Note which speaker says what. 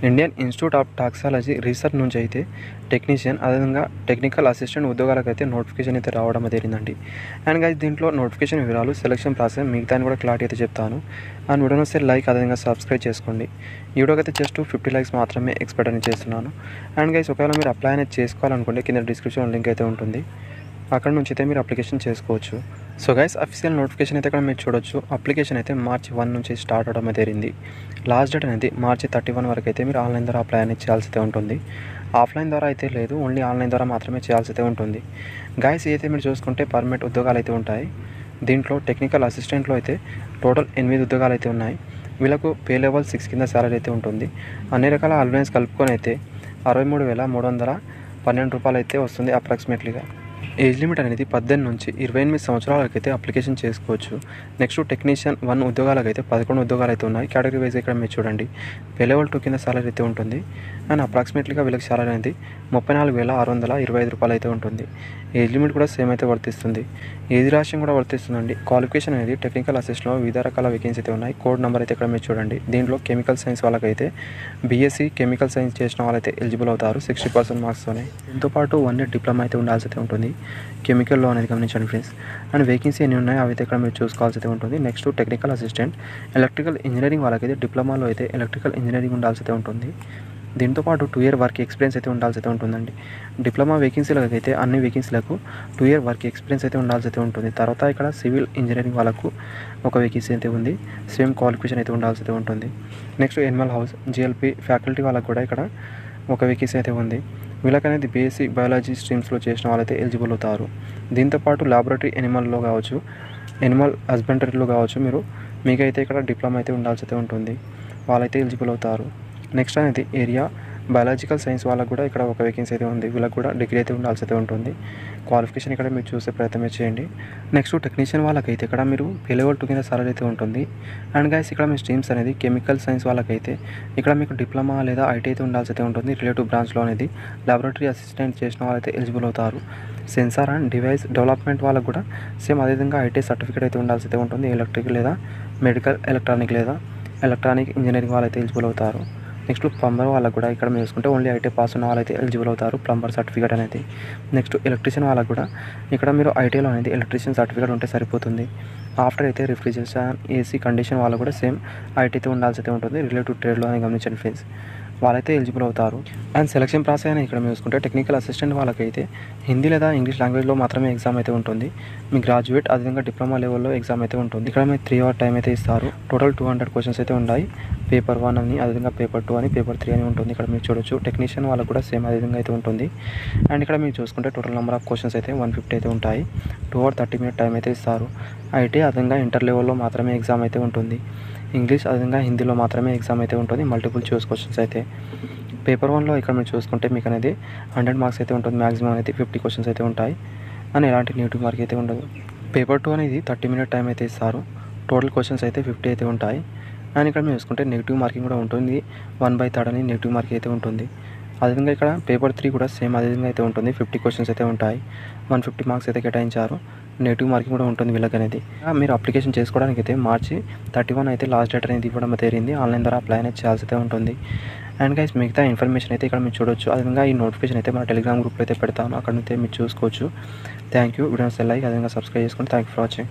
Speaker 1: Indian institute of టాక్సాలజీ research నుంచి అయితే technician అదేవిధంగా టెక్నికల్ అసిస్టెంట్ ఉద్యోగాలకైతే నోటిఫికేషన్ అయితే రావడం జరిగిందండి. అండ్ గైస్ దీంట్లో నోటిఫికేషన్ వివరాలు, సెలక్షన్ ప్రాసెస్ మిగతాని కూడా క్లారిటీ అయితే చెప్తాను. అండ్ వీడియోని వస్తే లైక్ అదేవిధంగా సబ్స్క్రైబ్ చేసుకోండి. ఈ వీడియోకి అయితే జస్ట్ 50 లైక్స్ మాత్రమే ఎక్స్పెక్ట్ అని చేస్తున్నాను. అండ్ గైస్ ఒకవేళ మీరు అప్లై అనేది చేసుకోవాలనుకుంటే కింద డిస్క్రిప్షన్ లింక్ అయితే ఉంటుంది, అక్కడ నుంచి అయితే మీరు అప్లికేషన్ చేసుకోవచ్చు. సో గైస్ అఫీషియల్ నోటిఫికేషన్ అయితే ఇక్కడ మీరు చూడొచ్చు. అప్లికేషన్ అయితే మార్చి 1 నుంచి స్టార్ట్ అవడం జరిగింది. లాస్ట్ డేట్ అనేది మార్చి 31 వరకు అయితే మీరు ఆన్లైన్ ద్వారా అప్లై అనేది చేయాల్సి అయితే ఉంటుంది. ఆఫ్లైన్ ద్వారా అయితే లేదు, ఓన్లీ ఆన్లైన్ ద్వారా మాత్రమే చేయాల్సి అయితే ఉంటుంది. గైస్ అయితే మీరు చూసుకుంటే పర్మనెంట్ ఉద్యోగాలు అయితే ఉంటాయి. దీంట్లో టెక్నికల్ అసిస్టెంట్లో అయితే టోటల్ 8 ఉద్యోగాలు అయితే ఉన్నాయి. వీళ్ళకు పే లెవెల్ 6 కింద శాలరీ అయితే ఉంటుంది. అన్ని రకాల అలవెన్స్ కలుపుకొని అయితే 63,312 రూపాయలు అయితే వస్తుంది అప్రాక్సిమేట్లీగా. ఏజ్ లిమిట్ అనేది 18 నుంచి 28 సంవత్సరాలకైతే అప్లికేషన్ చేసుకోవచ్చు. నెక్స్ట్ టెక్నీషియన్ 1 ఉద్యోగాలకైతే 11 ఉద్యోగాలు అయితే ఉన్నాయి. కేటగిరీ వైజ్ ఇక్కడ మీరు చూడండి, పే లెవెల్ 2 కింద శాలరీ అయితే ఉంటుంది. అండ్ అప్రాక్సిమేట్లీగా వీళ్ళకి శాలరీ అనేది 34,625 రూపాయలు అయితే ఉంటుంది. ఏజ్ లిమిట్ కూడా సేమ్ అయితే వర్తిస్తుంది. ఏజ్ రాష్ట్రం కూడా వర్తిస్తుందండి. క్వాలిఫికేషన్ అనేది టెక్నికల్ అసిస్టెంట్లో వివిధ రకాల వేకెన్సీ అయితే ఉన్నాయి. కోడ్ నెంబర్ అయితే ఇక్కడ మీరు చూడండి. దీంట్లో కెమికల్ సైన్స్ వాళ్ళకైతే బీఎస్సీ కెమికల్ సైన్స్ చేసిన వాళ్ళైతే ఎలిజిబుల్ అవుతారు 60% మార్క్స్తోనే. దీంతోపాటు 1 ఇయర్ డిప్లొమా అయితే ఉండాల్సి అయితే ఉంటుంది కెమికల్లో అనేది గమనించండి ఫ్రెండ్స్. అండ్ వేకెన్సీ ఎన్ని ఉన్నాయో అవి అయితే ఇక్కడ మీరు చూసుకోవాల్సి అయితే ఉంటుంది. Next technical assistant electrical engineering వాళ్ళకైతే డిప్లొమాలో అయితే ఎలక్ట్రికల్ ఇంజనీరింగ్ ఉండాల్సి అయితే ఉంటుంది. దీంతోపాటు 2 ఇయర్ వర్క్ ఎక్స్పీరియన్స్ అయితే ఉండాల్సి అయితే ఉంటుందండి. డిప్లొమా వేకెన్సీలకు అయితే అన్ని వేకెన్సీలకు 2 ఇయర్ వర్క్ ఎక్స్పీరియన్స్ అయితే ఉండాల్సి అయితే ఉంటుంది. తర్వాత ఇక్కడ సివిల్ ఇంజనీరింగ్ వాళ్ళకు ఒక వేకెన్సీ అయితే ఉంది, సేమ్ క్వాలిఫికేషన్ అయితే ఉండాల్సి అయితే ఉంటుంది. Next Animal house GLP faculty వాళ్ళకు కూడా ఇక్కడ ఒక వేకెన్సీ అయితే ఉంది. వీళ్ళకనేది బీఎస్సీ బయాలజీ స్ట్రీమ్స్లో చేసిన వాళ్ళైతే ఎలిజిబుల్ అవుతారు. దీంతోపాటు ల్యాబొరేటరీ ఎనిమల్లో కావచ్చు, ఎనిమల్ హస్బెండరీలో కావచ్చు, మీకైతే ఇక్కడ డిప్లొమా అయితే ఉండాల్సి అయితే ఉంటుంది, వాళ్ళైతే ఎలిజిబుల్ అవుతారు. నెక్స్ట్ అనేది ఏరియా బయాలజికల్ సైన్స్ వాళ్ళకు కూడా ఇక్కడ ఒక వేకెన్సీ అయితే ఉంది. వీళ్ళకి కూడా డిగ్రీ అయితే ఉండాల్సి అయితే ఉంటుంది. క్వాలిఫికేషన్ ఇక్కడ మీరు చూసే ప్రయత్నమే చేయండి. నెక్స్ట్ టెక్నీషియన్ వాళ్ళకైతే ఇక్కడ మీరు పే లెవెల్ 2 కింద సాలరీ అయితే ఉంటుంది. అండ్ గైస్ ఇక్కడ మీ స్ట్రీమ్స్ అనేది కెమికల్ సైన్స్ వాళ్ళకైతే ఇక్కడ మీకు డిప్లొమా లేదా ఐటీ అయితే ఉండాల్సి అయితే ఉంటుంది. రిలేటివ్ బ్రాంచ్లో అనేది ల్యాబొరేటరీ అసిస్టెంట్ చేసిన వాళ్ళైతే ఎలిజిబుల్ అవుతారు. సెన్సార్ అండ్ డివైస్ డెవలప్మెంట్ వాళ్ళకు కూడా సేమ్ అదేవిధంగా ఐటీ సర్టిఫికేట్ అయితే ఉండాల్సి అయితే ఉంటుంది. ఎలక్ట్రిక్ లేదా మెడికల్ ఎలక్ట్రానిక్ లేదా ఎలక్ట్రానిక్ ఇంజనీరింగ్ వాళ్ళైతే ఎలిజిబుల్ అవుతారు. నెక్స్ట్ ప్లంబర్ వాళ్ళకు కూడా ఇక్కడ మీరు చూసుకుంటే ఓన్లీ ఐటీ పాస్ ఉన్న వాళ్ళైతే ఎలిజిబుల్ అవుతారు, ప్లంబర్ సర్టిఫికేట్ అనేది. నెక్స్ట్ ఎలక్ట్రీషియన్ వాళ్ళకు కూడా ఇక్కడ మీరు ఐటీలో అనేది ఎలక్ట్రీషియన్ సర్టిఫికేట్ ఉంటే సరిపోతుంది. ఆఫ్టర్ అయితే రిఫ్రిజరేషన్ ఏసీ కండిషన్ వాళ్ళు కూడా సేమ్ ఐటీ అయితే ఉండాల్సి అయితే ఉంటుంది. రిలేటివ్ ట్రేడ్లో అని గమనించండి ఫ్రెండ్స్, వాళ్ళైతే ఎలిజిబుల్ అవుతారు. అండ్ సెలక్షన్ ప్రాసెస్ అని ఇక్కడ చూసుకుంటే టెక్నికల్ అసిస్టెంట్ వాళ్ళకైతే హిందీ లేదా ఇంగ్లీష్ లాంగ్వేజ్లో మాత్రమే ఎగ్జామ్ అయితే ఉంటుంది. మీ గ్రాడ్యుయేట్ అదేవిధంగా డిప్లొమా లెవెల్లో ఎగ్జామ్ అయితే ఉంటుంది. ఇక్కడ మీరు 3 అవర్ టైం అయితే ఇస్తారు. టోటల్ 200 క్వశ్చన్స్ అయితే ఉన్నాయి. పేపర్ 1 అని, అదేవిధంగా పేపర్ 2 అని, పేపర్ 3 అని ఉంటుంది. ఇక్కడ మీరు చూడొచ్చు. టెక్నీషియన్ వాళ్ళకు కూడా సేమ్ అదేవిధంగా అయితే ఉంటుంది. అండ్ ఇక్కడ మీరు చూసుకుంటే టోటల్ నెంబర్ ఆఫ్ క్వశ్చన్స్ అయితే 150 అయితే ఉంటాయి. 2 అవర్ 30 మినిట్ టైం అయితే ఇస్తారు. ఐటీ అదేవిధంగా ఇంటర్ లెవెల్లో మాత్రమే ఎగ్జామ్ అయితే ఉంటుంది. ఇంగ్లీష్ అదేవిధంగా హిందీలో మాత్రమే ఎగ్జామ్ అయితే ఉంటుంది. మల్టిపుల్ చూస్ క్వశ్చన్స్ అయితే. పేపర్ 1లో ఇక్కడ మీరు చూసుకుంటే మీకు అనేది 100 మార్క్స్ అయితే ఉంటుంది. మ్యాక్సిమం అనేది 50 క్వశ్చన్స్ అయితే ఉంటాయి. అని ఎలాంటి నెగిటివ్ మార్క్ అయితే ఉండదు. పేపర్ 2 అనేది 30 మినిట్ టైం అయితే ఇస్తారు. టోటల్ క్వశ్చన్స్ అయితే 50 అయితే ఉంటాయి. అండ్ ఇక్కడ మీరు చూసుకుంటే నెగిటివ్ మార్కింగ్ కూడా ఉంటుంది. 1/3 అని నెగిటివ్ మార్కింగ్ అయితే ఉంటుంది. అదేవిధంగా ఇక్కడ పేపర్ 3 కూడా సేమ్ అదేవిధంగా అయితే ఉంటుంది. 50 క్వశ్చన్స్ అయితే ఉంటాయి. 150 మార్క్స్ అయితే కేటాయించారు. నెగిటివ్ మార్కింగ్ కూడా ఉంటుంది వీళ్ళకి అనేది. మీరు అప్లికేషన్ చేసుకోవడానికి అయితే మార్చి 31 అయితే లాస్ట్ డేట్ అనేది ఇవ్వడం జరిగింది. ఆన్లైన్ ద్వారా అప్లై అనేది చేయాల్సి అయితే ఉంటుంది. అండ్ గైస్ మిగతా ఇన్ఫర్మేషన్ అయితే ఇక్కడ మీరు చూడొచ్చు. అదేవిధంగా ఈ నోటిఫికేషన్ అయితే మన టెలిగ్రామ్ గ్రూప్లో అయితే పెడతాను, అక్కడ అయితే మీరు చూసుకోవచ్చు. Thank you. వీడియోస్ లైక్ అదేవిధంగా సబ్స్క్రైబ్ చేసుకోండి. Thank you for watching.